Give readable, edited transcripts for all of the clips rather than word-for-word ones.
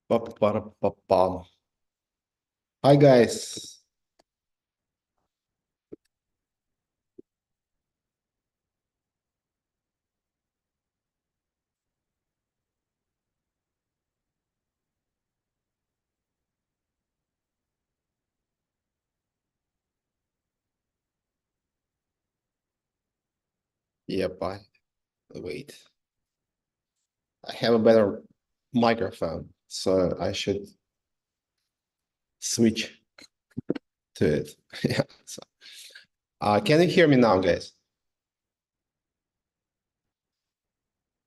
Pa-pa-ra-pa-pam. Hi guys. Yep, I wait. I have a better microphone, so I should switch to it. Yeah. Can you hear me now, guys?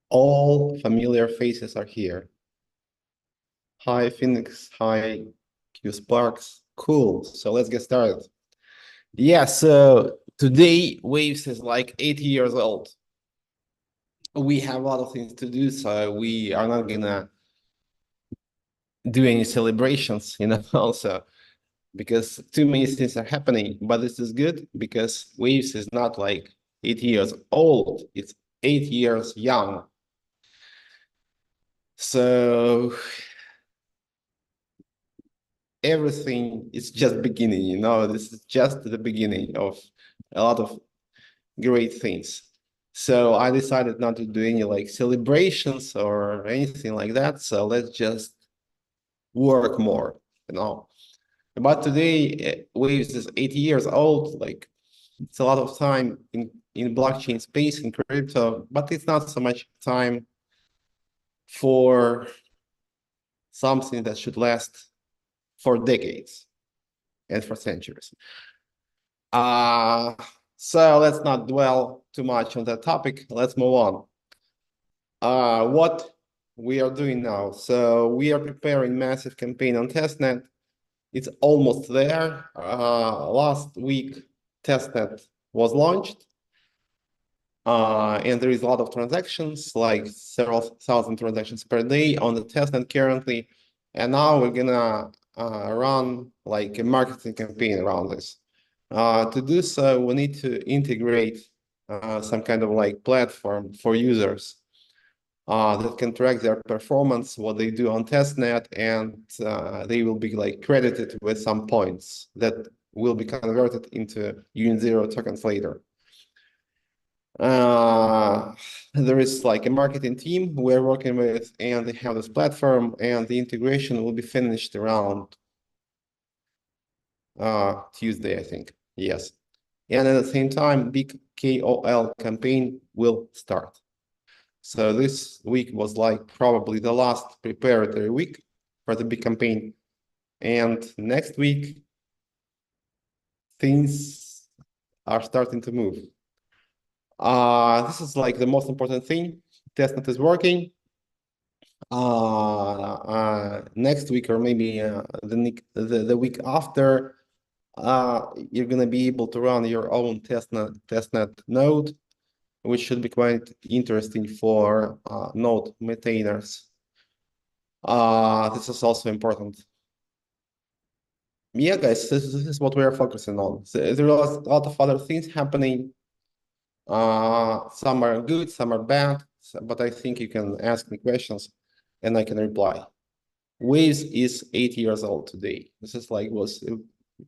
All familiar faces are here. Hi, Phoenix. Hi, Q Sparks. Cool. So let's get started. Yeah, so today Waves is like 80 years old. We have a lot of things to do, so we are not gonna do any celebrations, also because too many things are happening. But this is good because Waves is not like 8 years old, it's 8 years young. So everything is just beginning, this is just the beginning of a lot of great things. So I decided not to do any like celebrations or anything like that. So let's just work more. But today, Waves is 80 years old. Like it's a lot of time in blockchain space, in crypto, but it's not so much time for something that should last for decades and for centuries. Uh, so let's not dwell too much on that topic. Let's move on. What we are doing now. So we are preparing massive campaign on testnet. It's almost there. Last week, testnet was launched. And there is a lot of transactions, like several thousand transactions per day on the testnet currently. And now we're gonna run like a marketing campaign around this. To do so, we need to integrate some kind of like platform for users that can track their performance, what they do on testnet, and they will be like credited with some points that will be converted into Unit0 tokens later. There is like a marketing team we're working with, and they have this platform, and the integration will be finished around Tuesday, I think. Yes. And at the same time, big KOL campaign will start. So this week was like probably the last preparatory week for the big campaign. And next week, things are starting to move. This is like the most important thing. Testnet is working. Next week or maybe the week after, you're gonna be able to run your own testnet node, which should be quite interesting for node maintainers. This is also important. Yeah, guys, this is what we are focusing on. So there are a lot of other things happening. Some are good, some are bad, but I think you can ask me questions and I can reply. Waze is 8 years old today. This is like was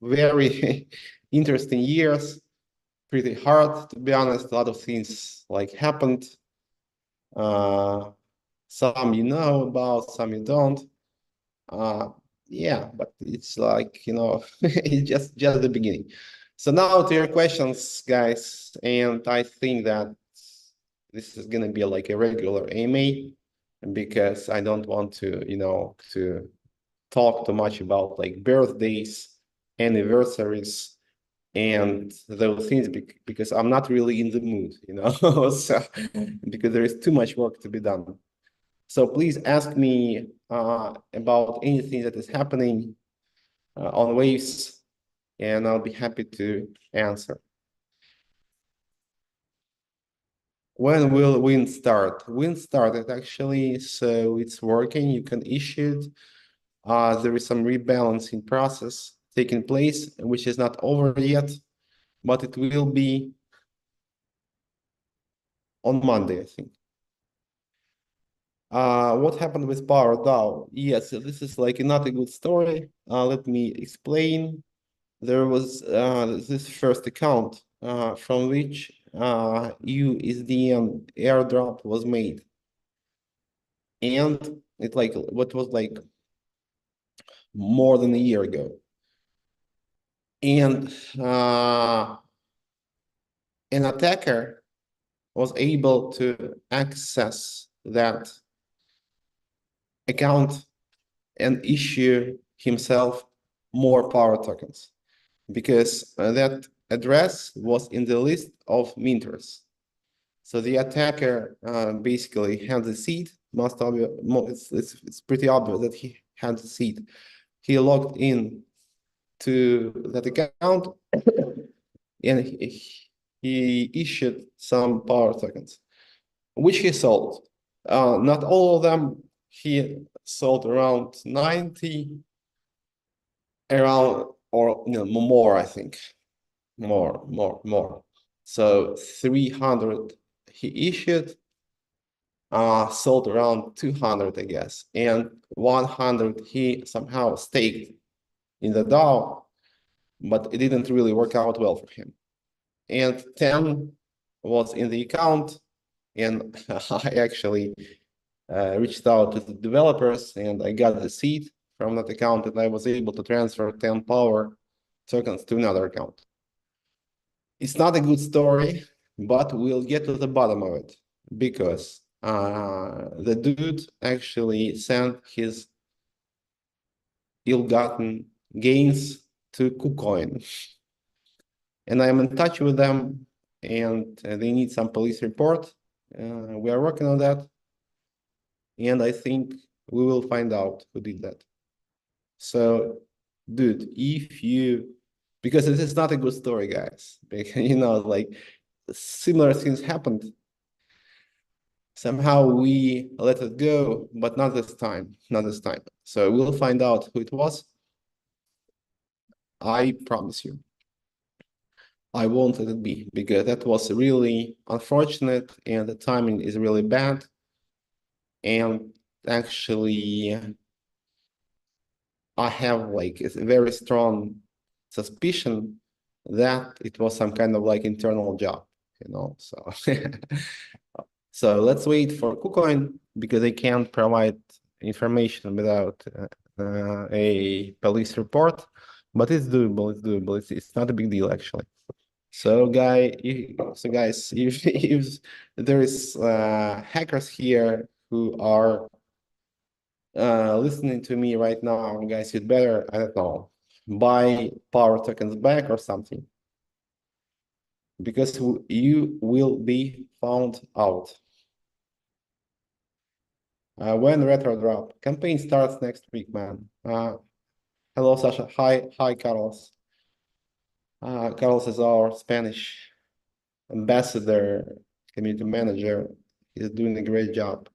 very interesting years, pretty hard to be honest. A lot of things like happened. Some you know about, some you don't. Yeah, but it's like it's just the beginning. So now to your questions, guys, and I think that this is gonna be like a regular AMA because I don't want to talk too much about like birthdays, anniversaries, and those things because I'm not really in the mood, so because there is too much work to be done. So please ask me about anything that is happening on Waves, and I'll be happy to answer. When will Win start? Win started actually, so it's working. You can issue it. There is some rebalancing process taking place, which is not over yet, but it will be on Monday, I think. What happened with Power DAO? Yes, this is like not a good story. Let me explain. There was this first account from which USDN airdrop was made. And it like what was like more than a year ago. And an attacker was able to access that account and issue himself more power tokens because that address was in the list of minters. So the attacker basically had the seed. It's pretty obvious that he had the seed. He logged in to that account and he issued some power tokens, which he sold. Not all of them. He sold around 90, around or more, I think. More. So 300 he issued, sold around 200, I guess, and 100 he somehow staked in the DAO, but it didn't really work out well for him. And 10 was in the account, and I actually reached out to the developers and I got the seed from that account and I was able to transfer 10 power tokens to another account. It's not a good story, but we'll get to the bottom of it because the dude actually sent his ill-gotten gains to KuCoin. And I'm in touch with them and they need some police report. We are working on that. And I think we will find out who did that. So, dude, because this is not a good story, guys. Like similar things happened. Somehow we let it go, but not this time, not this time. So we'll find out who it was. I promise you. I won't let it be because that was really unfortunate and the timing is really bad. And actually, I have like a very strong suspicion that it was some kind of like internal job, so so let's wait for KuCoin because they can't provide information without a police report, but it's doable. It's not a big deal actually. So guys, if there is hackers here who are listening to me right now, guys, you'd better, I don't know, buy power tokens back or something, because you will be found out. When retro drop campaign starts next week, man. Hello, Sasha. Hi, Carlos. Carlos is our Spanish ambassador, community manager. He's doing a great job.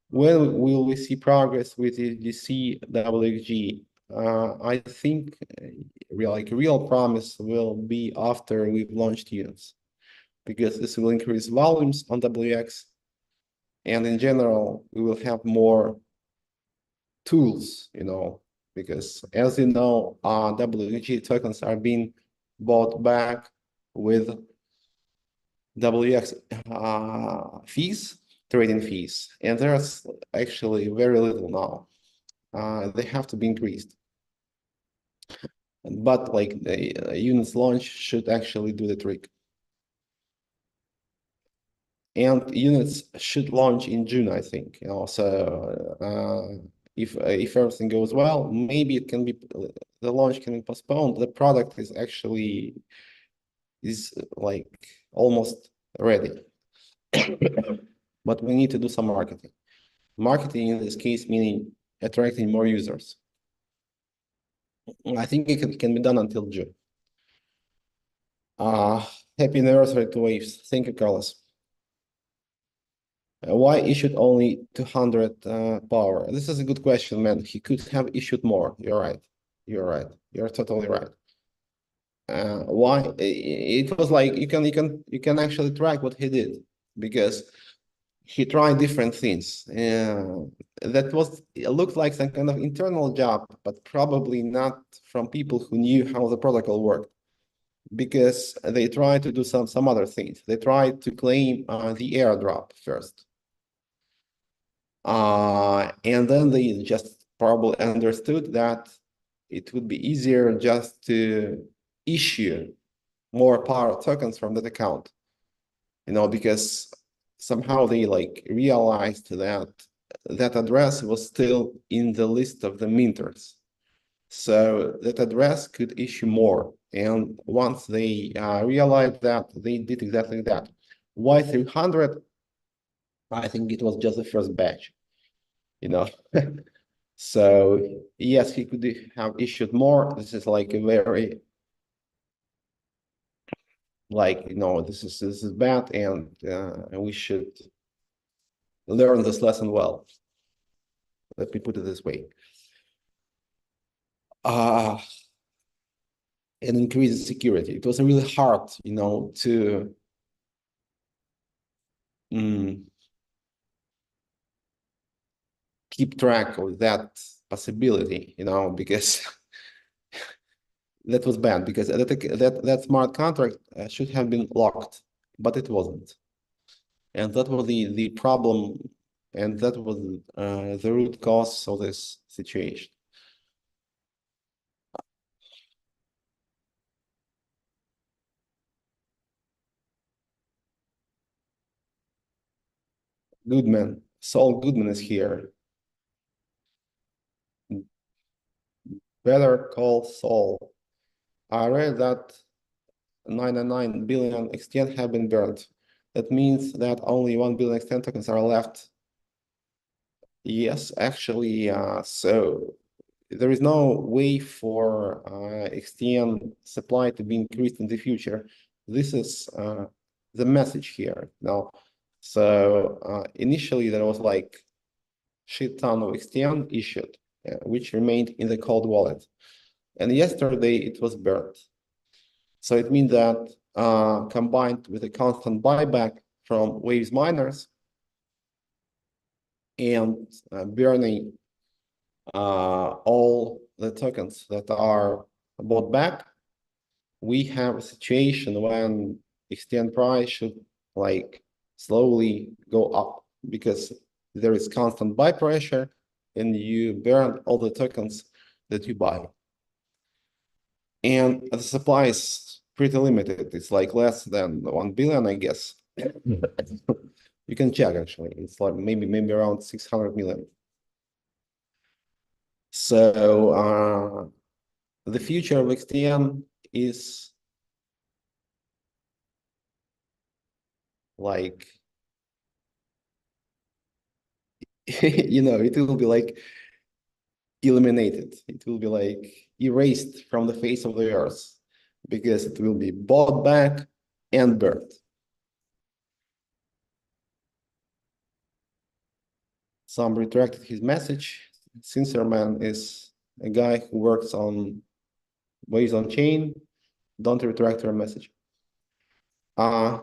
When will we see progress with the DC WXG? I think real promise will be after we've launched units, because this will increase volumes on WX, and in general, we will have more tools, because as you know, WXG tokens are being bought back with WX fees, trading fees, and there's actually very little now. They have to be increased. But like the units launch should actually do the trick. And units should launch in June, I think. So if everything goes well, maybe it can be the launch can be postponed. The product is actually like almost ready. But we need to do some marketing. Marketing in this case meaning attracting more users. I think it can be done until June. Happy anniversary to Waves. Thank you, Carlos. Why issued only 200 power? This is a good question, man. He could have issued more. You're right. You're totally right. Why? It was like you can actually track what he did, because he tried different things. That was it looked like some kind of internal job, but probably not from people who knew how the protocol worked, because they tried to do some other things. They tried to claim the airdrop first, and then they just probably understood that it would be easier just to issue more power tokens from that account, because somehow they like realized that that address was still in the list of the minters. So that address could issue more. And once they realized that, they did exactly that. Y300, I think it was just the first batch, you know. So yes, he could have issued more. This is like a very this is bad, and we should learn this lesson well. Let me put it this way. And increase security. It was really hard, to keep track of that possibility, because that was bad, because that smart contract should have been locked, but it wasn't. And that was the problem, and that was the root cause of this situation. Goodman, Saul Goodman is here. Better call Saul. I read that 999 billion XTN have been burned. That means that only 1 billion XTN tokens are left. Yes, actually, so there is no way for XTN supply to be increased in the future. This is the message here now. So initially there was like shit ton of XTN issued, which remained in the cold wallet. And yesterday it was burned. So it means that combined with a constant buyback from Waves miners and burning all the tokens that are bought back, we have a situation when exchange price should like slowly go up, because there is constant buy pressure and you burn all the tokens that you buy. And the supply is pretty limited. It's like less than 1 billion, I guess. You can check actually. It's like maybe around 600 million. So the future of XTM is like, it will be like eliminated. It will be like erased from the face of the earth, because it will be bought back and burned. Some retracted his message. Sincere Man is a guy who works on Waves on chain. Don't retract your message. 1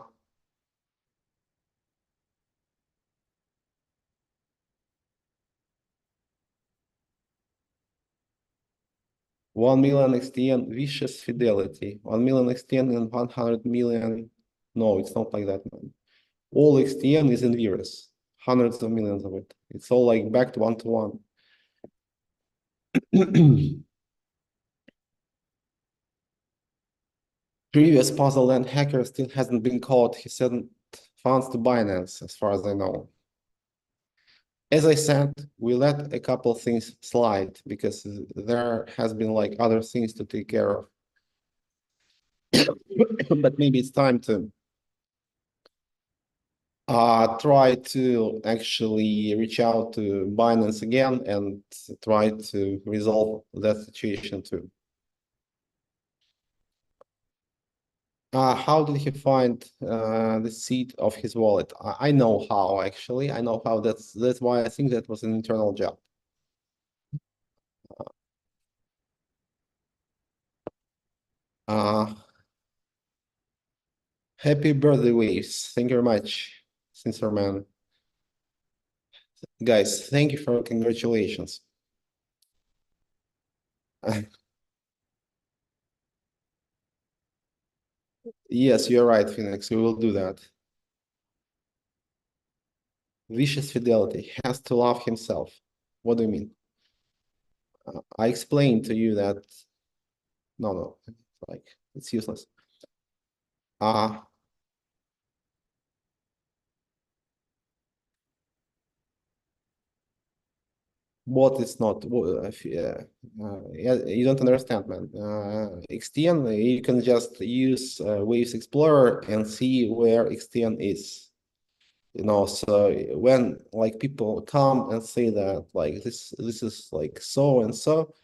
million XTN vicious fidelity. 1 million XTN and 100 million. No, it's not like that, man. All XTN is in virus. Hundreds of millions of it. It's all like backed one-to-one. Previous puzzle land hacker still hasn't been caught. He sent funds to Binance, as far as I know. As I said, we let a couple things slide because there has been like other things to take care of. But maybe it's time to try to actually reach out to Binance again and try to resolve that situation too. How did he find the seed of his wallet? I know how, actually. I know how. That's why I think that was an internal job. Uh, Happy birthday, Waves. Thank you very much, Sincere Man. Guys, thank you for congratulations. Yes, you're right, Phoenix. We will do that. Vicious fidelity has to love himself. What do you mean? I explained to you that no, like it's useless. Uh what is not yeah, you don't understand, man. XTN, you can just use Waves Explorer and see where XTN is. So when like people come and say that like this is like so and so,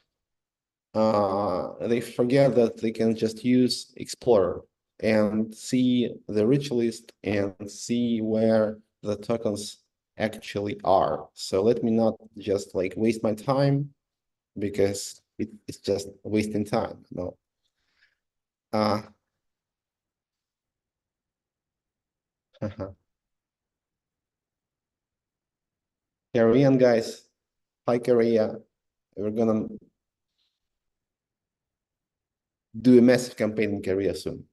they forget that they can just use Explorer and see the rich list and see where the tokens actually are. So let me not just like waste my time because it's just wasting time. No. Uh, Korean guys, hi Korea. We're gonna do a massive campaign in Korea soon.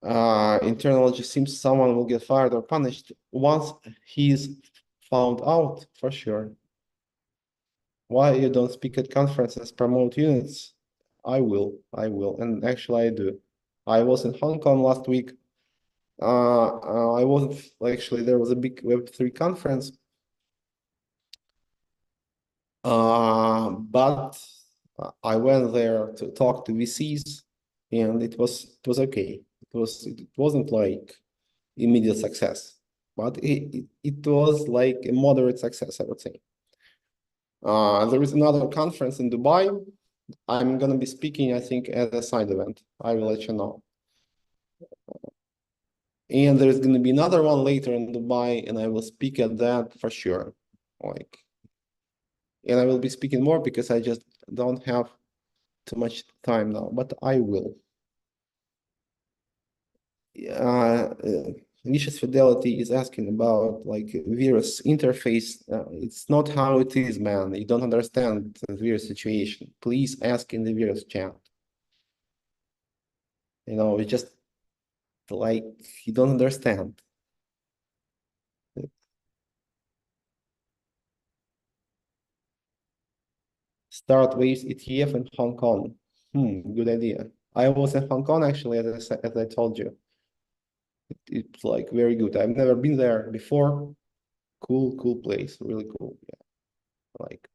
Internal just seems someone will get fired or punished once he's found out for sure. Why you don't speak at conferences, promote units? I will, and actually I do. I was in Hong Kong last week. I wasn't actually, there was a big Web3 conference, but I went there to talk to VCs, and it was okay. It wasn't like immediate success, but it was like a moderate success, I would say. There is another conference in Dubai. I'm gonna be speaking, I think, at a side event. I will let you know. And there's gonna be another one later in Dubai, and I will speak at that for sure. Like, and I will be speaking more because I just don't have too much time now, but I will. Uh, Vicious Fidelity is asking about like virus interface. It's not how it is, man. You don't understand the virus situation. Please ask in the virus chat. It's just like you don't understand. Start Waves ETF in Hong Kong. Good idea. I was in Hong Kong actually, as I told you. It's like very good. I've never been there before. Cool place. Really cool. Yeah. Like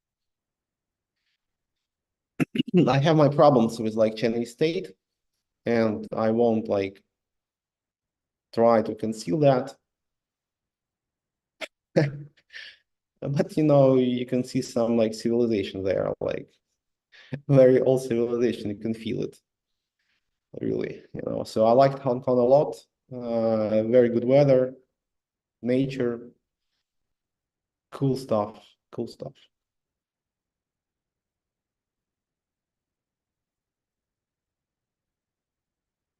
I have my problems with like Chinese state, and I won't like try to conceal that. But you can see some like civilization there, like very old civilization. You can feel it, really. So I liked Hong Kong a lot. Very good weather, nature, cool stuff, cool stuff.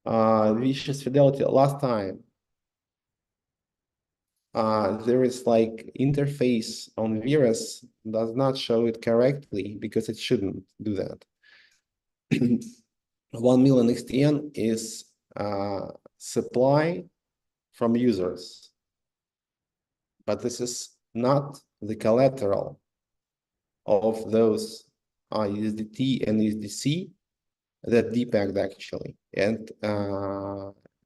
Vicious Fidelity. Last time, there is like interface on Virus does not show it correctly because it shouldn't do that. 1 million XTN is supply from users, but this is not the collateral of those USDT and USDC that depegged actually, and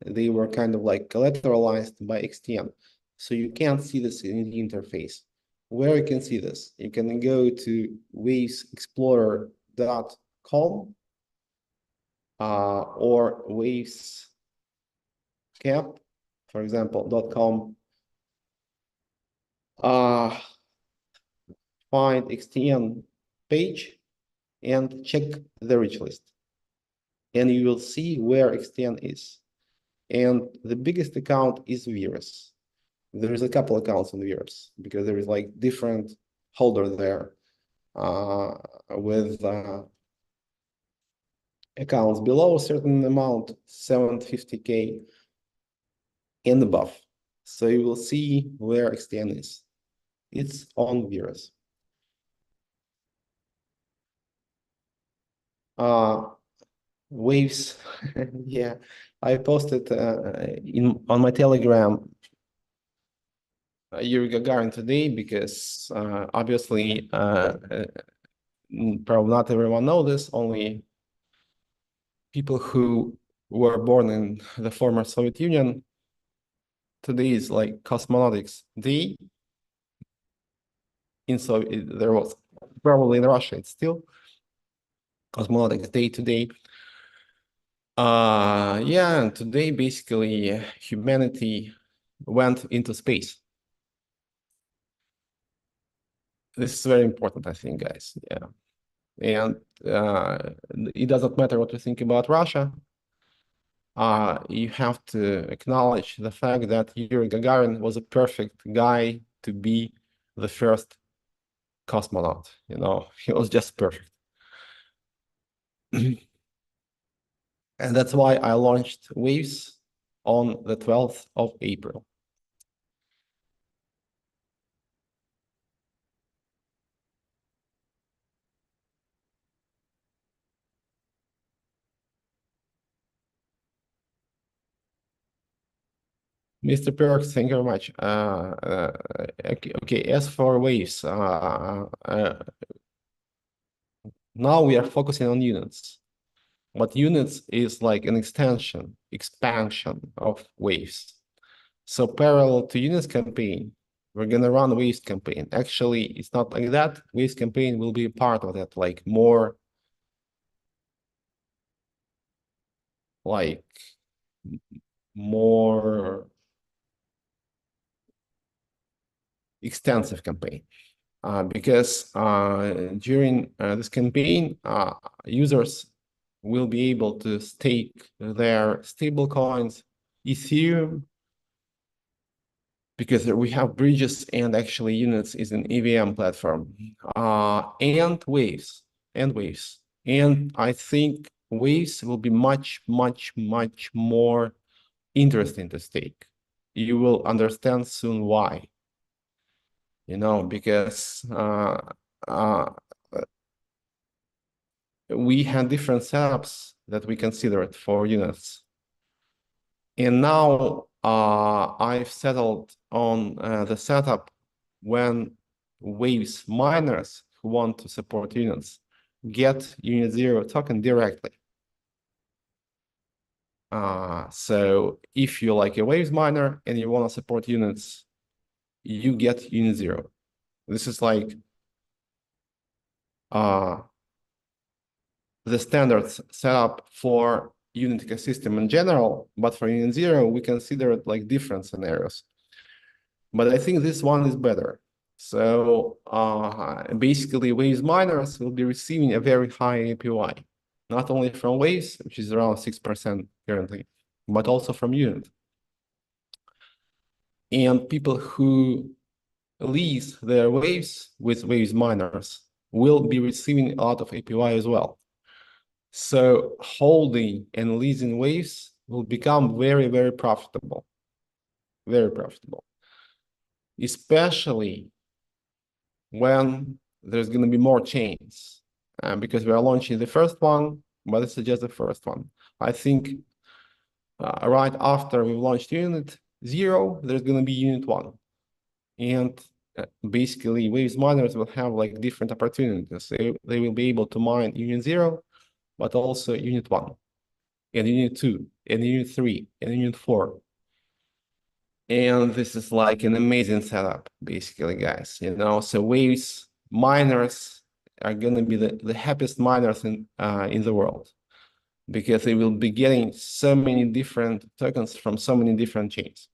they were kind of like collateralized by XTN. So you can't see this in the interface. Where you can see this, you can go to wavesexplorer.com or waves cap, for example, .com. Find XTN page and check the rich list, and you will see where XTN is. And the biggest account is Virus. There is a couple accounts on Virus because there is like different holder there with accounts below a certain amount, 750K and above. So you will see where XTN is. It's on virus. Waves. Yeah, I posted on my Telegram Yuri Gagarin today because obviously probably not everyone knows this, only people who were born in the former Soviet Union. Today is like cosmonautics day. There was probably in Russia, it's still cosmonautics day today. Yeah, and today basically humanity went into space. This is very important, I think, guys. Yeah. And it doesn't matter what you think about Russia. You have to acknowledge the fact that Yuri Gagarin was a perfect guy to be the first cosmonaut. You know, he was just perfect. And that's why I launched Waves on the 12th of April. Mr. Perks, thank you very much. Okay, as for Waves, now we are focusing on units. But units is like an expansion of Waves. So parallel to units campaign, we're gonna run Waves campaign. Actually, it's not like that. Waves campaign will be a part of that, like more extensive campaign. Because during this campaign, users will be able to stake their stable coins, Ethereum, because we have bridges and actually units is an EVM platform, and waves. And I think waves will be much, much, much more interesting to stake. You will understand soon why. You know, because we had different setups that we considered for units. And now I've settled on the setup when Waves miners who want to support units get Unit 0 token directly. So if you're like a Waves miner and you want to support units, you get Unit 0. This is like the standard setup for unit ecosystem in general, but for Unit 0, we consider it like different scenarios. But I think this one is better. So basically, Waves miners will be receiving a very high APY, not only from Waves, which is around 6% currently, but also from unit. And people who lease their Waves with Waves miners will be receiving a lot of APY as well. So holding and leasing Waves will become very, very profitable. Very profitable. Especially when there's going to be more chains. Because we are launching the first one, but it's just the first one. I think right after we've launched Unit 0, there's going to be Unit 1. And basically, Waves miners will have like different opportunities. They will be able to mine Unit 0, but also Unit 1, and Unit 2, and Unit 3, and Unit 4. And this is like an amazing setup, basically, guys. You know, so Waves miners are going to be the happiest miners in the world, because they will be getting so many different tokens from so many different chains.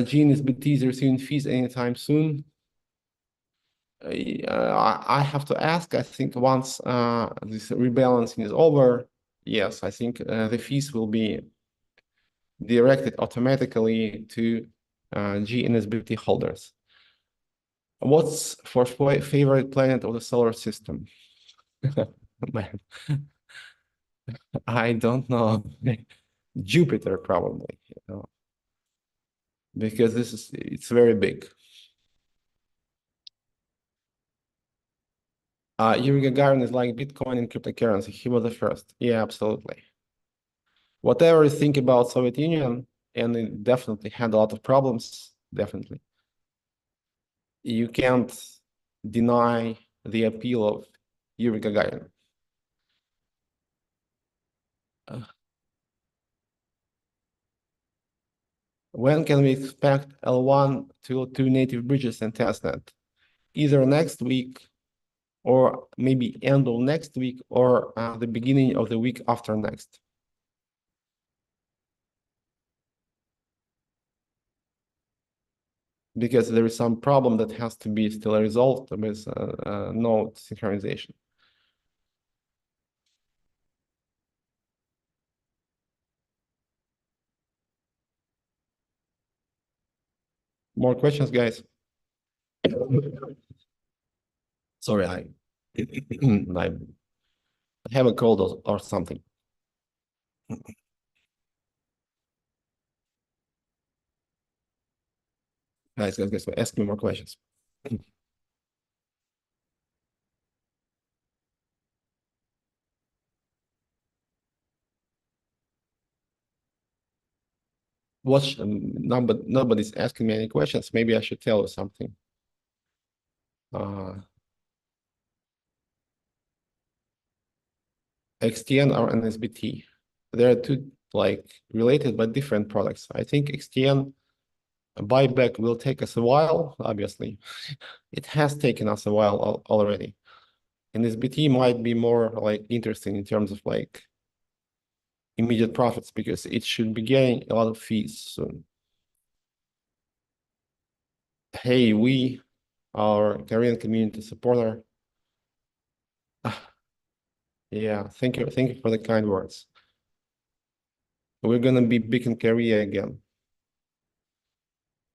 Gene, is BTs receiving fees anytime soon? I have to ask. I think once this rebalancing is over, yes, I think the fees will be directed automatically to GNSBT holders. What's for favorite planet of the solar system? Man. I don't know. Jupiter probably, because it's very big. Yuri Gagarin is like Bitcoin and cryptocurrency. He was the first. Yeah, absolutely. Whatever you think about Soviet Union, and it definitely had a lot of problems, definitely. You can't deny the appeal of Yuri Gagarin. Uh, when can we expect L1 to L2 native bridges in testnet? Either next week or maybe end of next week or the beginning of the week after next. Because there is some problem that has to be still resolved with node synchronization. More questions, guys? Sorry, I have a cold or something. Guys, ask me more questions. Watch, nobody's asking me any questions. Maybe I should tell you something. XTN or NSBT. There are two like related but different products. I think XTN buyback will take us a while, obviously. It has taken us a while already. And SBT might be more like interesting in terms of like immediate profits because it should be getting a lot of fees soon. Hey, we, our Korean community supporter. Yeah, thank you for the kind words. We're gonna be big in Korea again.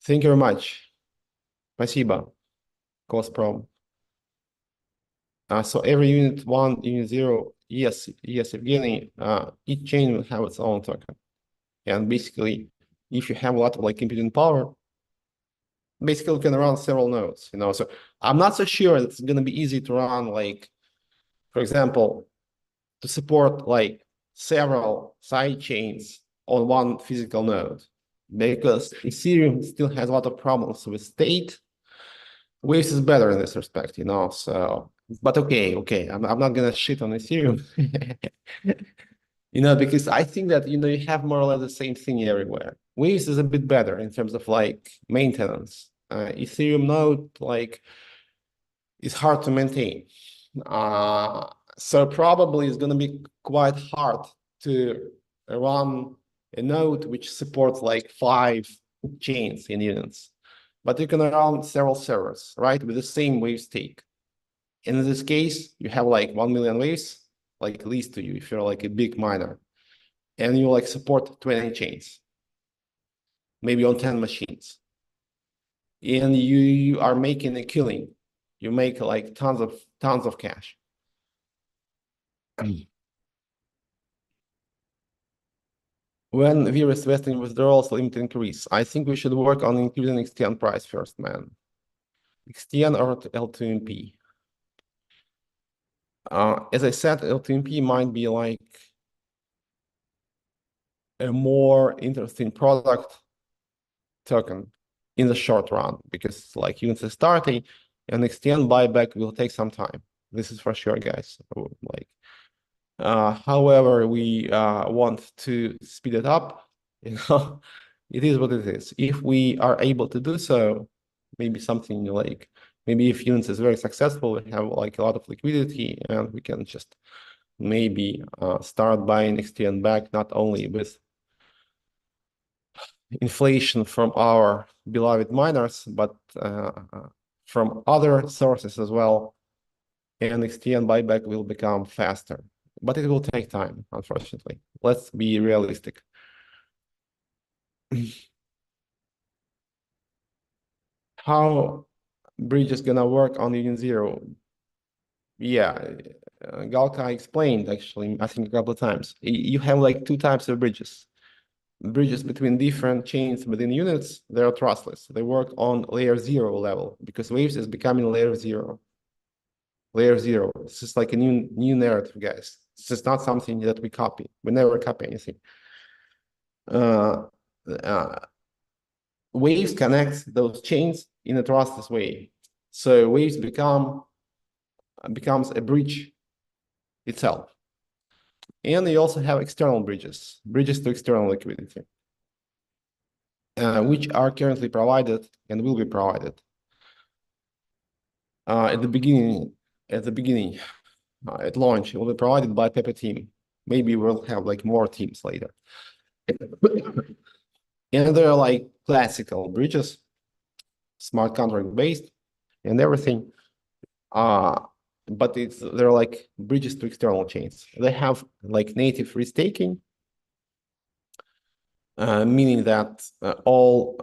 Thank you very much. Спасибо. Cosprom. So every unit one, unit zero, yes, Evgeny, each chain will have its own token. And basically, if you have a lot of like computing power, basically you can run several nodes, So I'm not so sure it's gonna be easy to run like, for example, to support like several side chains on one physical node because Ethereum still has a lot of problems with state. Waves is better in this respect, So, but okay, I'm not gonna shit on Ethereum, because I think that you have more or less the same thing everywhere. Waves is a bit better in terms of like maintenance. Ethereum node like is hard to maintain. So probably it's going to be quite hard to run a node which supports like 5 chains in units. But you can run several servers, right, with the same wave stake. And in this case, you have like 1 million waves, like leased to you if you're like a big miner. And you like support 20 chains, maybe on 10 machines. And you are making a killing. You make like tons of cash. When virus vesting withdrawals limit increase, I think we should work on increasing XTN price first, man. XTN or L2MP. As I said, L2MP might be like a more interesting product token in the short run because like units are starting and XTN buyback will take some time. This is for sure, guys. Like, however, we want to speed it up. It is what it is. If we are able to do so, maybe something like maybe if units is very successful, we have like a lot of liquidity, and we can just maybe start buying XTN back not only with inflation from our beloved miners, but from other sources as well. And XTN buyback will become faster, but it will take time, unfortunately. Let's be realistic. How bridge is gonna work on Union Zero? Yeah, Galka explained actually, I think a couple of times. You have like two types of bridges. Bridges between different chains within units, they are trustless. They work on layer 0 level because Waves is becoming layer 0. Layer 0. This is like a new narrative, guys. This is not something that we copy. We never copy anything. Uh, uh, Waves connects those chains in a trustless way. So Waves becomes a bridge itself. And you also have external bridges to external liquidity, which are currently provided and will be provided at the beginning. At launch, it will be provided by Pepe team. Maybe we'll have like more teams later. And they're like classical bridges, smart contract based and everything. But they're like bridges to external chains. They have like native restaking, meaning that all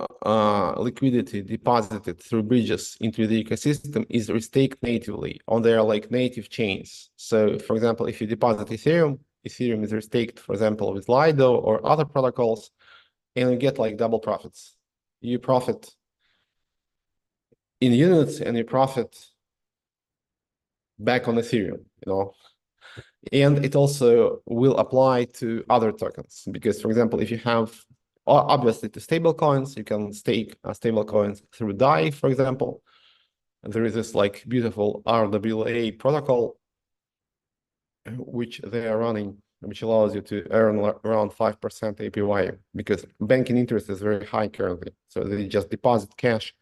liquidity deposited through bridges into the ecosystem is restaked natively on their like native chains. So for example, if you deposit Ethereum is restaked, for example, with Lido or other protocols, and you get like double profits. You profit in units and you profit back on Ethereum, And it also will apply to other tokens because, for example, if you have obviously to stable coins, you can stake stable coins through DAI, for example. And there is this like beautiful RWA protocol, which they are running, which allows you to earn around 5% APY because banking interest is very high currently. So they just deposit cash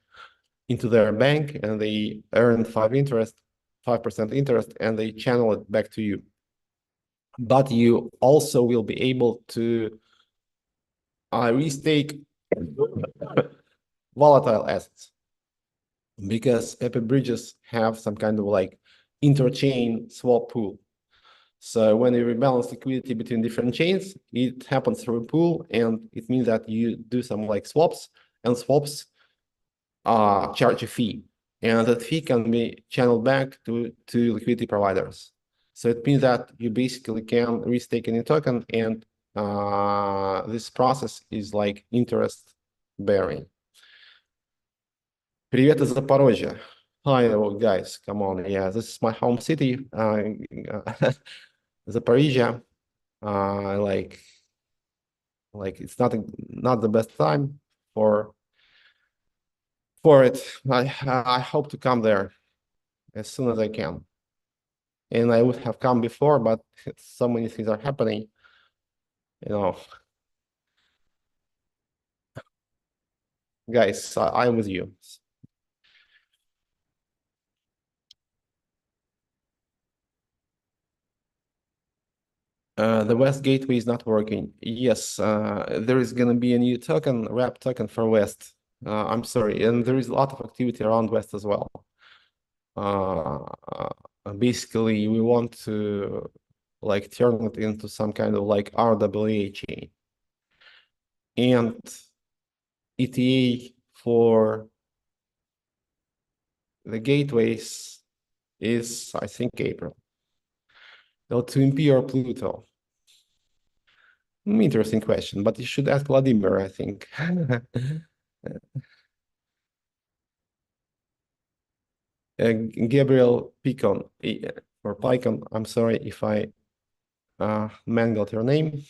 into their bank and they earn 5% interest, and they channel it back to you. But you also will be able to restake volatile assets because Pepe bridges have some kind of like interchain swap pool. So when you rebalance liquidity between different chains, it happens through a pool, and it means that you do some like swaps, and swaps charge a fee, and that fee can be channeled back to liquidity providers. So it means that you basically can restake any token, and this process is like interest bearing. Привет из Запорожья. Hi, guys, come on. Yeah, this is my home city, Zaporizhia. Like it's not the best time for it. I hope to come there as soon as I can. And I would have come before, but so many things are happening, Guys, I'm with you. The West Gateway is not working. Yes, there is going to be a new token, wrap token for West. I'm sorry, and there is a lot of activity around West as well. Basically, we want to like turn it into some kind of like RWA chain. And ETA for the gateways is, I think, April. Now, to MP or Pluto? Interesting question, but you should ask Vladimir, I think. Gabriel Picon, or Picon, I'm sorry if I mangled your name.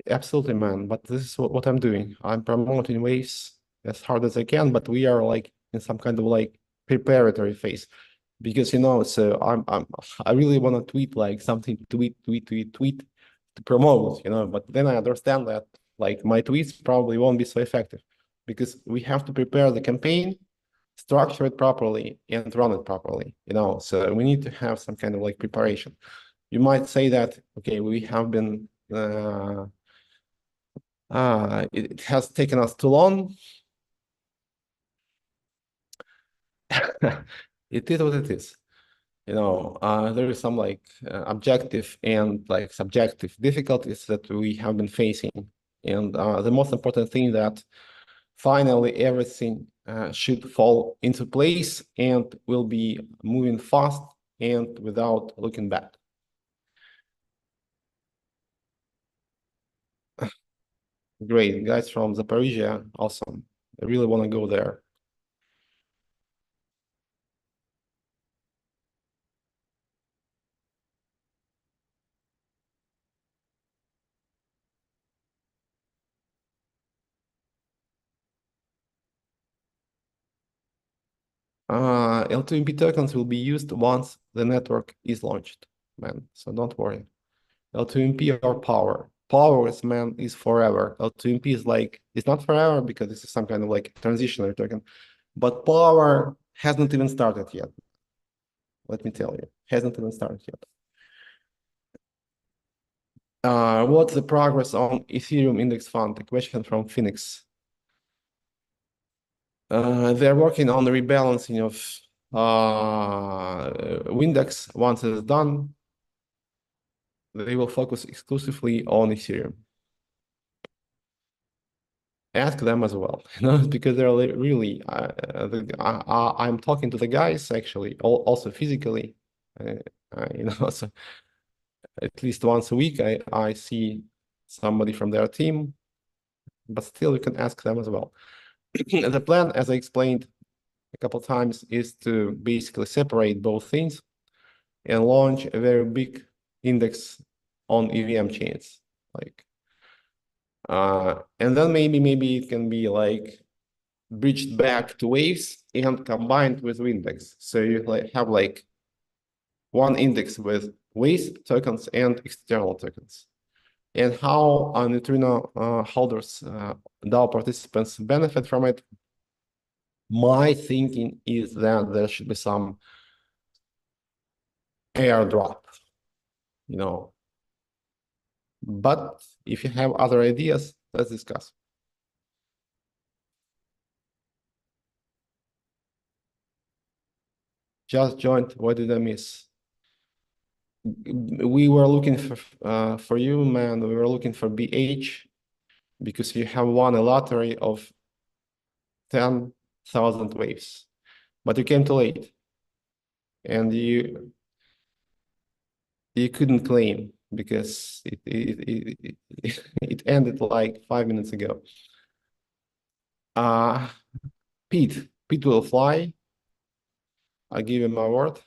Absolutely, man, but this is what I'm doing. I'm promoting Waves as hard as I can, but we are like in some kind of like preparatory phase. Because so I really want to tweet like something, tweet to promote, but then I understand that like my tweets probably won't be so effective because we have to prepare the campaign, structure it properly, and run it properly, so we need to have some kind of like preparation. You might say that, okay, we have been it has taken us too long. It is what it is. There is some like objective and like subjective difficulties that we have been facing. And the most important thing that finally everything should fall into place and will be moving fast and without looking back. Great, guys from Zaporizhia, awesome. I really want to go there. L2MP tokens will be used once the network is launched, man. So don't worry. L2MP or power. Power is, man, is forever. L2MP is like, it's not forever because this is some kind of like transitionary token, but power hasn't even started yet. Let me tell you, hasn't even started yet. What's the progress on Ethereum index fund? A question from Phoenix. They're working on the rebalancing of Windex. Once it's done, they will focus exclusively on Ethereum. Ask them as well, because they're really. I'm talking to the guys actually, also physically. So at least once a week, I see somebody from their team, but still you can ask them as well. The plan, as I explained a couple of times, is to basically separate both things and launch a very big index on EVM chains, like, and then maybe it can be like bridged back to waves and combined with Windex. So you have like one index with waves tokens and external tokens. And how neutrino holders, DAO participants benefit from it? My thinking is that there should be some airdrop, But if you have other ideas, let's discuss. Just joined. What did I miss? We were looking for you, man. We were looking for BH because you have won a lottery of 10,000 waves, but you came too late, and you couldn't claim because it ended like 5 minutes ago. Pete will fly. I give him my word.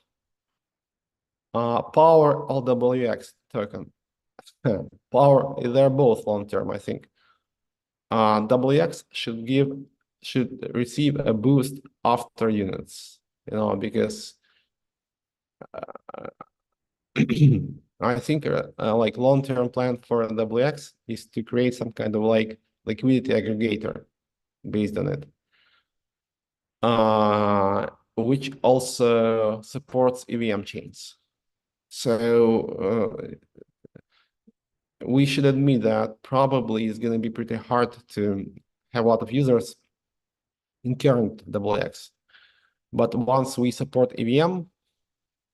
Power LWX token. Power, they're both long term, I think. WX should receive a boost after units, because I think like long-term plan for WX is to create some kind of like liquidity aggregator based on it, which also supports EVM chains. So we should admit that probably it's going to be pretty hard to have a lot of users in current WX. But once we support EVM,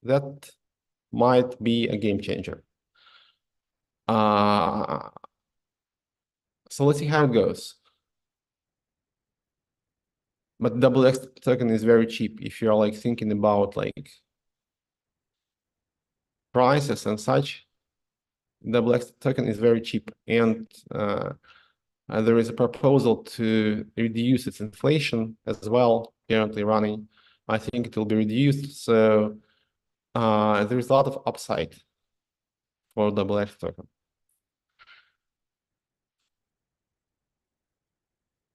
that might be a game changer. So let's see how it goes. But WX token is very cheap if you're like thinking about like prices and such. WX token is very cheap, and there is a proposal to reduce its inflation as well, currently running. I think it will be reduced, so there is a lot of upside for WX token.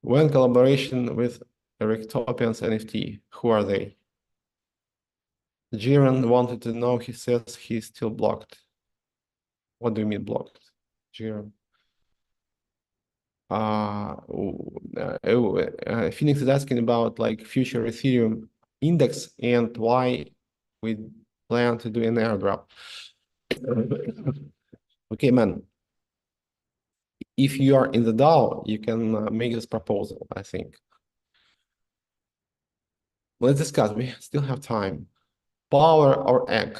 When collaboration with Erectopians NFT, who are they? Jiren wanted to know, he says he's still blocked. What do you mean blocked, Jiren? Phoenix is asking about like future Ethereum index and why we plan to do an airdrop. Okay, man. If you are in the DAO, you can make this proposal, I think. Let's discuss. We still have time. Power or egg?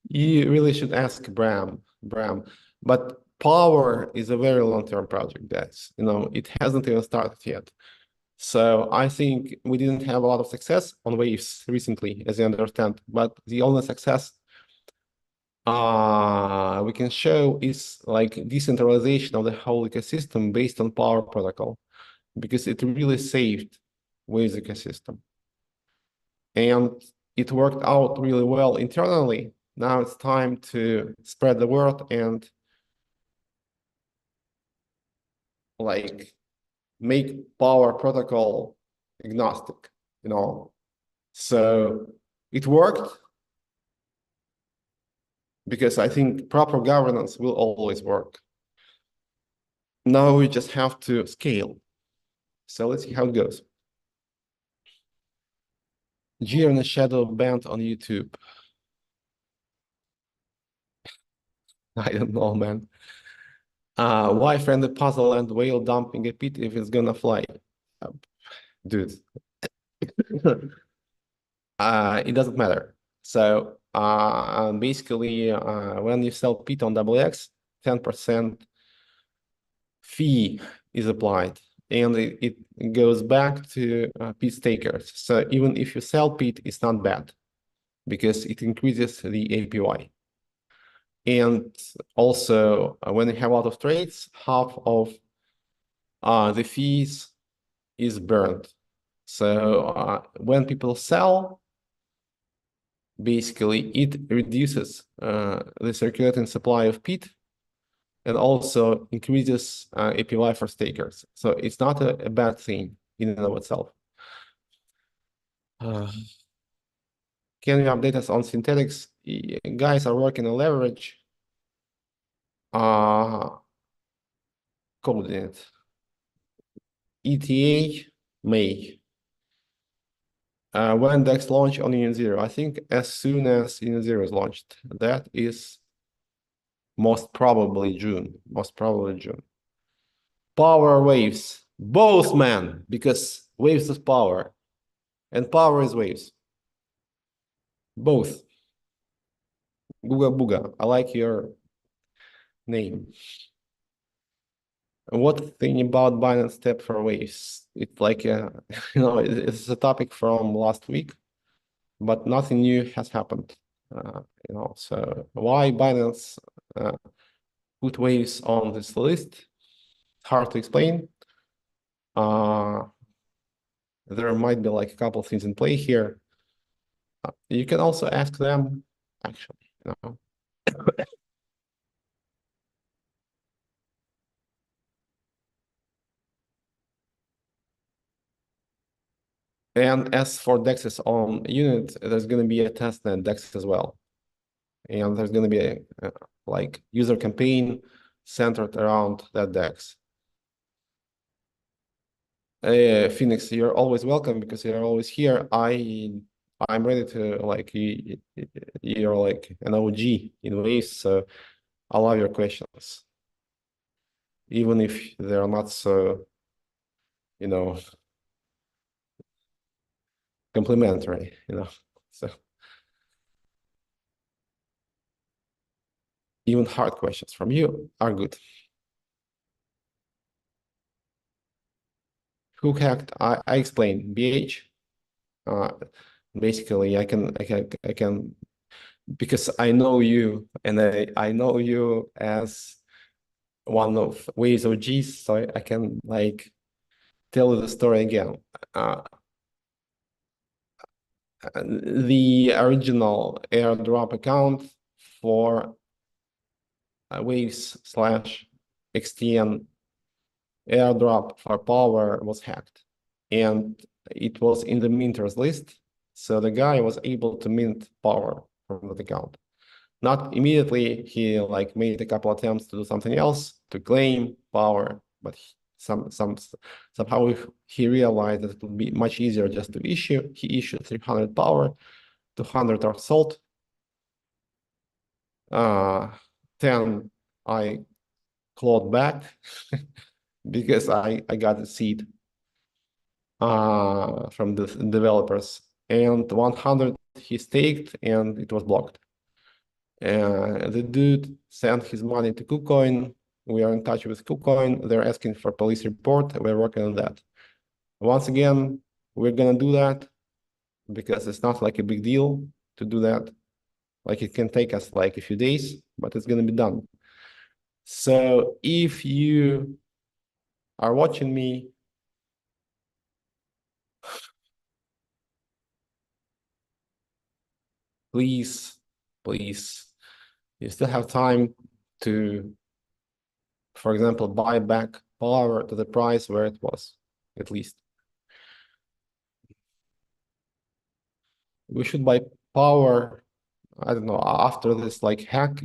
You really should ask Bram. But power is a very long-term project, guys. It hasn't even started yet. So I think we didn't have a lot of success on waves recently, as you understand, but the only success we can show is like decentralization of the whole ecosystem based on Power Protocol, because it really saved Waves ecosystem. And it worked out really well internally. Now it's time to spread the word and like make Power Protocol agnostic, you know. So it worked because I think proper governance will always work. Now we just have to scale. So let's see how it goes. Year in the Shadow banned on YouTube. I don't know, man. Why friend the puzzle and whale dumping a pit if it's gonna fly? Uh, Dude, it doesn't matter. So basically, when you sell pit on XX, 10% fee is applied, and it goes back to pit stakers. So even if you sell pit, it's not bad because it increases the APY. And also, when you have a lot of trades, half of the fees is burned. So when people sell, basically it reduces the circulating supply of pit and also increases APY for stakers. So it's not a bad thing in and of itself. Can you update us on synthetics? Guys are working on leverage. Coordinate. ETA May. When DEX launch on Union Zero? I think as soon as Union Zero is launched. That is most probably June. Most probably June. Power waves. Both, man, because waves is power. And power is waves. Both. Guga Buga. I like your name. What thing about Binance step for waves? It's like it's a topic from last week, but nothing new has happened. So why Binance put waves on this list? Hard to explain. There might be like a couple of things in play here. You can also ask them, actually, And as for DEXs on unit, there's going to be a testnet DEX as well. And there's going to be a like user campaign centered around that DEX. Phoenix, you're always welcome because you're always here. I'm ready to like you're like an OG in ways, so I love your questions, even if they're not so, complimentary, So even hard questions from you are good. Who hacked? I explained BH. Basically, I can because I know you and I know you as one of Waves OGs, so I can like tell the story again. The original airdrop account for Waves/XTN airdrop for power was hacked, and it was in the minters list. So the guy was able to mint power from that account. Not immediately, he like made a couple attempts to do something else to claim power, but somehow he realized that it would be much easier just to issue. He issued 300 power, 200 are sold. 10 I clawed back because I got the seed from the developers, and 100 he staked and it was blocked. The dude sent his money to KuCoin. We are in touch with KuCoin. They're asking for police report. We're working on that. Once again, we're gonna do that because it's not like a big deal to do that. Like it can take us like a few days, but it's gonna be done. So if you are watching me, please, please, you still have time to, for example, buy back power to the price where it was, at least. We should buy power, I don't know, after this like hack,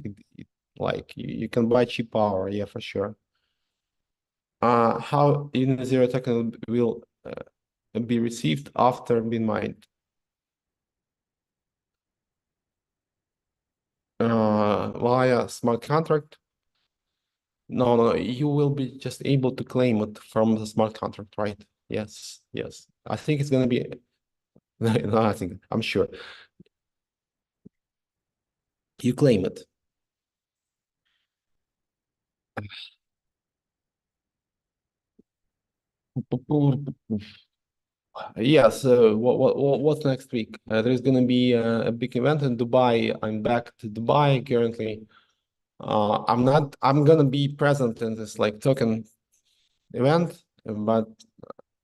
like you can buy cheap power, yeah, for sure. How in zero token will be received after being mined? Via smart contract? No, no, you will be just able to claim it from the smart contract, right? Yes, yes. I think it's gonna be no, I think I'm sure. You claim it. Yeah, so what's next week? There's gonna be a big event in Dubai. I'm back to Dubai currently. I'm gonna be present in this like token event, but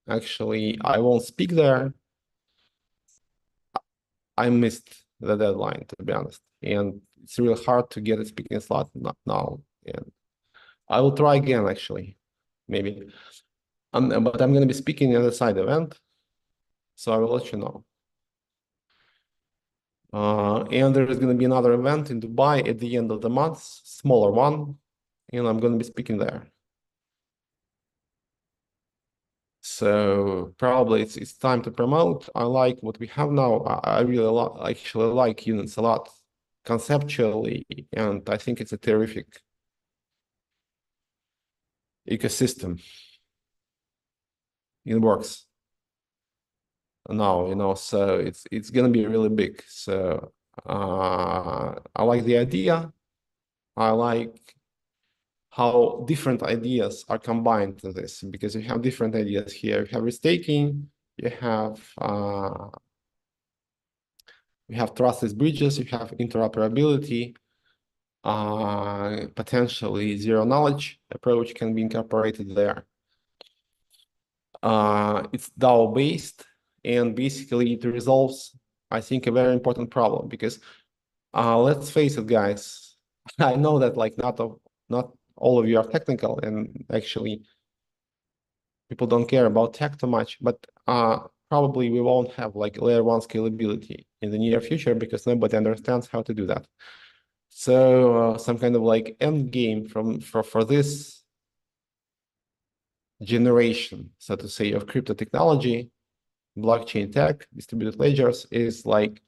actually I won't speak there. I missed the deadline, to be honest, and it's really hard to get a speaking slot now. And I will try again, actually, maybe. But I'm gonna be speaking at a side event, so I will let you know. And there is going to be another event in Dubai at the end of the month, smaller one, and I'm going to be speaking there. So probably it's time to promote. I like what we have now. I really actually like units a lot conceptually, and I think it's a terrific ecosystem. It works now, so it's gonna be really big. So I like the idea. I like how different ideas are combined to this, because you have different ideas here. You have restaking, you have trustless bridges, you have interoperability, potentially zero knowledge approach can be incorporated there. It's DAO based, and basically it resolves, I think, a very important problem, because let's face it, guys, I know that like not all of you are technical, and actually people don't care about tech too much, but probably we won't have like layer one scalability in the near future because nobody understands how to do that. So some kind of like end game for this generation, so to say, of crypto technology, blockchain tech, distributed ledgers is like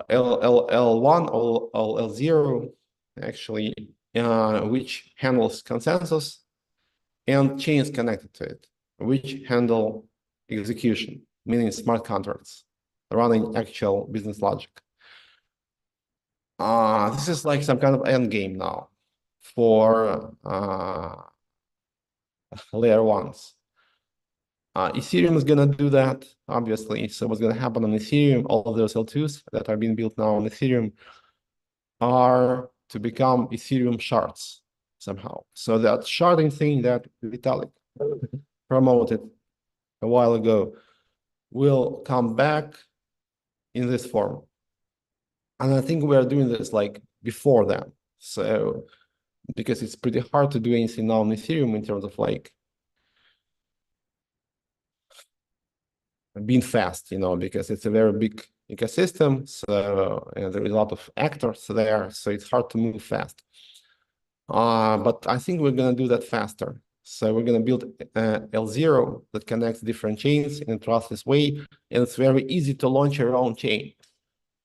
L1 or L0, actually, which handles consensus and chains connected to it, which handle execution, meaning smart contracts, running actual business logic. This is like some kind of end game now for layer ones. Ethereum is going to do that, obviously. So what's going to happen on Ethereum, all of those L2s that are being built now on Ethereum are to become Ethereum shards somehow. So that sharding thing that Vitalik promoted a while ago will come back in this form. And I think we are doing this like before that. So because it's pretty hard to do anything now on Ethereum in terms of like being fast, because it's a very big ecosystem. So there is a lot of actors there. So it's hard to move fast. But I think we're going to do that faster. So we're going to build L0 that connects different chains in a trustless way. And it's very easy to launch your own chain.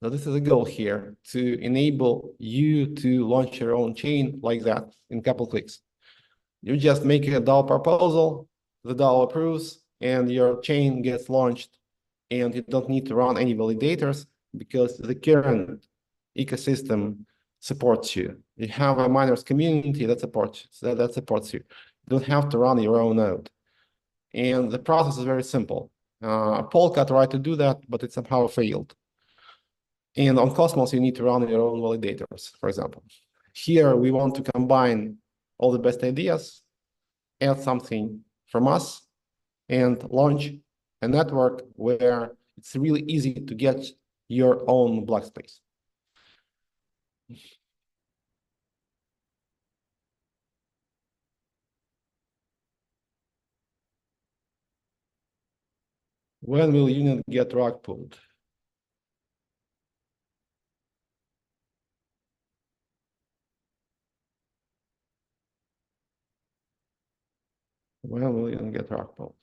So this is a goal here, to enable you to launch your own chain like that in a couple clicks. You just make a DAO proposal, the DAO approves, and your chain gets launched. And you don't need to run any validators because the current ecosystem supports you. You have a miners community that supports you. You don't have to run your own node. And the process is very simple. Polka tried to do that, but it somehow failed. And on Cosmos, you need to run your own validators, for example. Here, we want to combine all the best ideas, add something from us, and launch a network where it's really easy to get your own block space. When will Union get rug pulled? When will Union get rug pulled?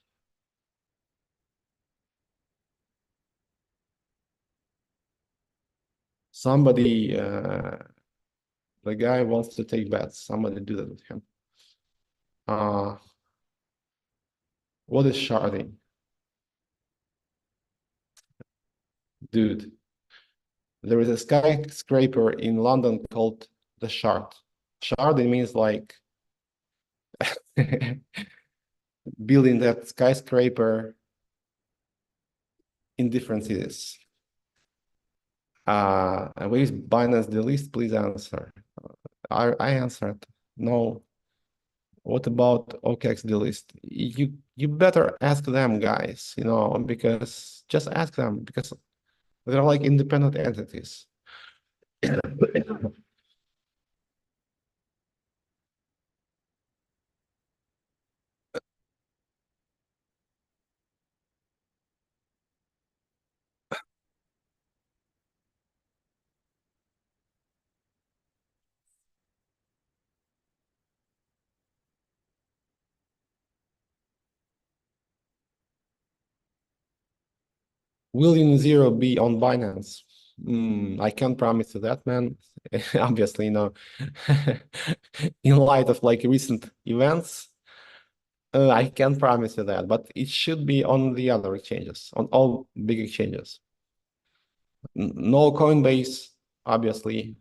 Somebody, the guy wants to take bets. Somebody do that with him. What is sharding? Dude, there is a skyscraper in London called the Shard. Sharding means like building that skyscraper in different cities. Where is Binance the list? Please answer. I answered. No. What about OKX the list? You better ask them, guys, because just ask them because they're like independent entities. Will Zero be on Binance? I can't promise you that, man. Obviously, no. In light of like recent events, I can't promise you that, but it should be on the other exchanges, on all big exchanges. No Coinbase, obviously,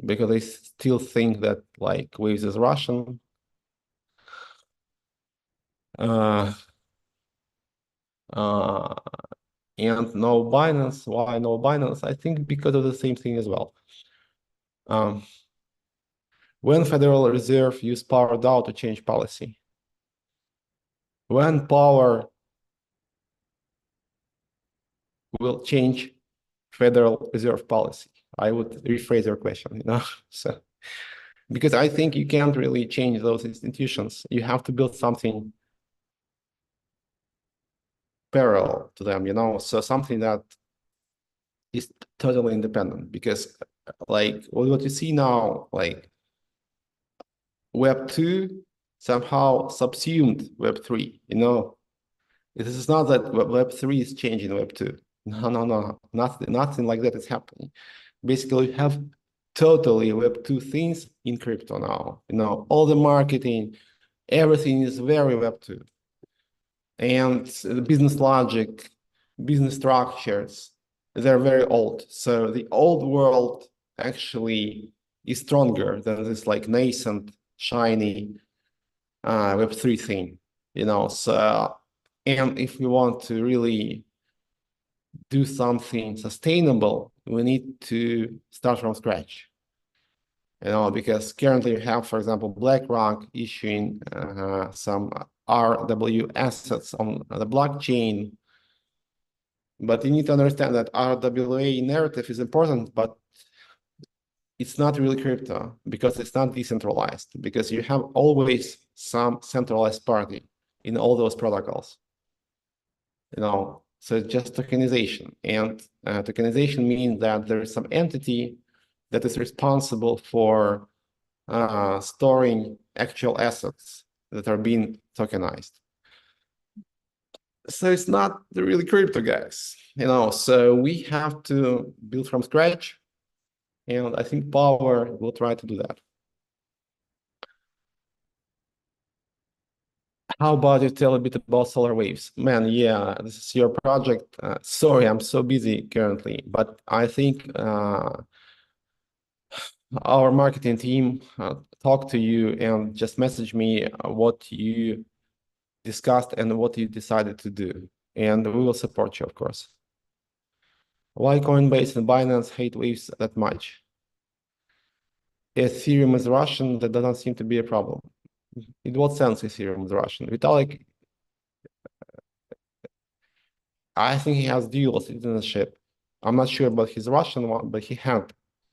because they still think that like Waves is Russian. Uh, uh, and no Binance. Why no Binance? I think because of the same thing as well. When Federal Reserve use power DAO to change policy? When power will change Federal Reserve policy? I would rephrase your question, So, because I think you can't really change those institutions. You have to build something parallel to them, So something that is totally independent. Because like what you see now, like Web 2 somehow subsumed Web 3, This is not that Web 3 is changing Web 2. No. Nothing like that is happening. Basically, we have totally Web 2 things in crypto now. All the marketing, everything is very Web 2. And the business logic, business structures, they're very old. So the old world actually is stronger than this like nascent, shiny Web 3 thing, So, and if we want to really do something sustainable, we need to start from scratch, because currently we have, for example, BlackRock issuing some RW assets on the blockchain. But you need to understand that RWA narrative is important, but it's not really crypto because it's not decentralized, because you have always some centralized party in all those protocols. So it's just tokenization. And tokenization means that there is some entity that is responsible for storing actual assets that are being tokenized. So it's not really crypto, guys. So we have to build from scratch. And I think Power will try to do that. How about you tell a bit about Solar Waves? Man, yeah, this is your project. Sorry, I'm so busy currently, but I think our marketing team talk to you and just message me what you discussed and what you decided to do. And we will support you, of course. Why Coinbase and Binance hate Waves that much? Ethereum is Russian, that doesn't seem to be a problem. In what sense Ethereum is Russian? Vitalik, I think he has dual citizenship. I'm not sure about his Russian one, but he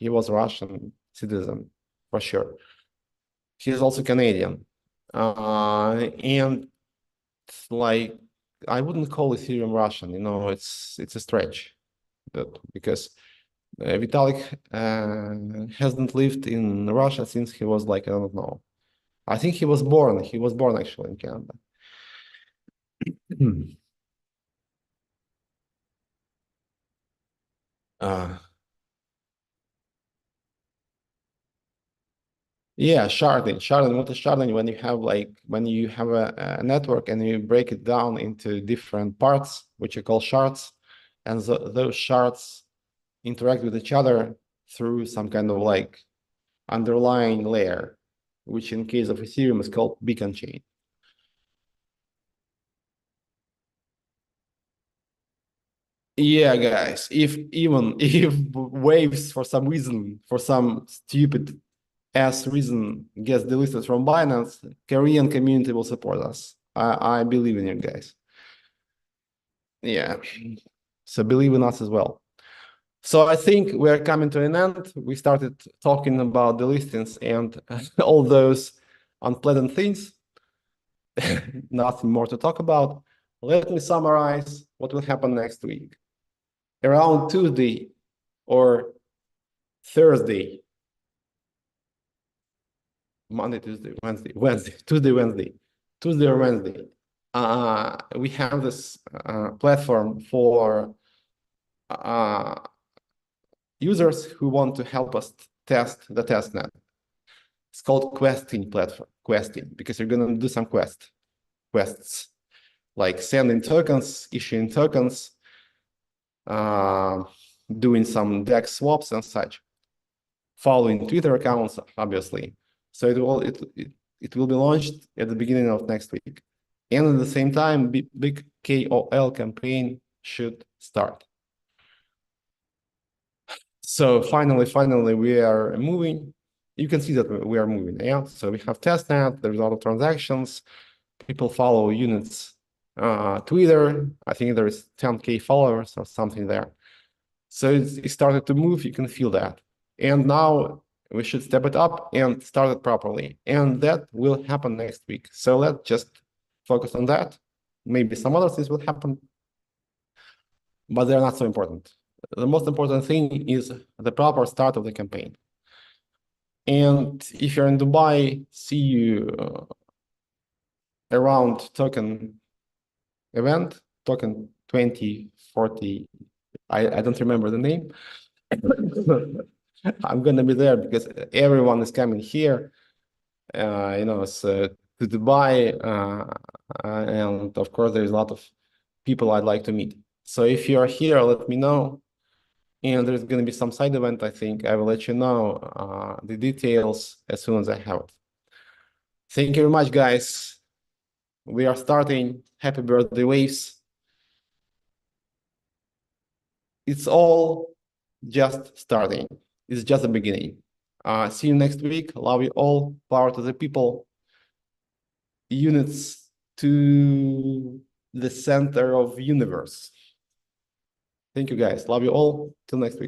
was a Russian citizen for sure. He's also Canadian. And like, I wouldn't call Ethereum Russian, it's a stretch because Vitalik hasn't lived in Russia since he was like, I don't know. I think he was born actually in Canada. Uh, yeah, sharding. What is sharding? When you have a network and you break it down into different parts, which you call shards, and those shards interact with each other through some kind of like underlying layer, which in case of Ethereum is called beacon chain. Yeah, guys, if Waves for some reason, for some stupid ass reason gets delisted from Binance, Korean community will support us. I believe in you guys. Yeah. So believe in us as well. So I think we're coming to an end. We started talking about the listings and all those unpleasant things. Nothing more to talk about. Let me summarize what will happen next week. Around Tuesday or Thursday, Monday, Tuesday, Tuesday or Wednesday. We have this platform for users who want to help us test the testnet. It's called questing platform, because you're gonna do some quests, like sending tokens, issuing tokens, doing some DEX swaps and such, following Twitter accounts, obviously. So it will be launched at the beginning of next week. And at the same time, big KOL campaign should start. So finally, we are moving. You can see that we are moving. Yeah. So we have testnet. There's a lot of transactions. People follow units. Twitter. I think there is 10K followers or something there. So it started to move. You can feel that. And now we should step it up and start it properly. And that will happen next week. So let's just focus on that. Maybe some other things will happen, but they're not so important. The most important thing is the proper start of the campaign. And if you're in Dubai, see you around token event, token 2040. I don't remember the name. I'm gonna be there because everyone is coming here, so to Dubai, and of course there's a lot of people I'd like to meet. So if you are here, let me know. And there's going to be some side event, I think. I will let you know the details as soon as I have it. Thank you very much, guys. We are starting. Happy birthday, Waves. It's all just starting. It's just the beginning. See you next week. Love you all. Power to the people. Units to the center of universe. Thank you, guys. Love you all. Till next week.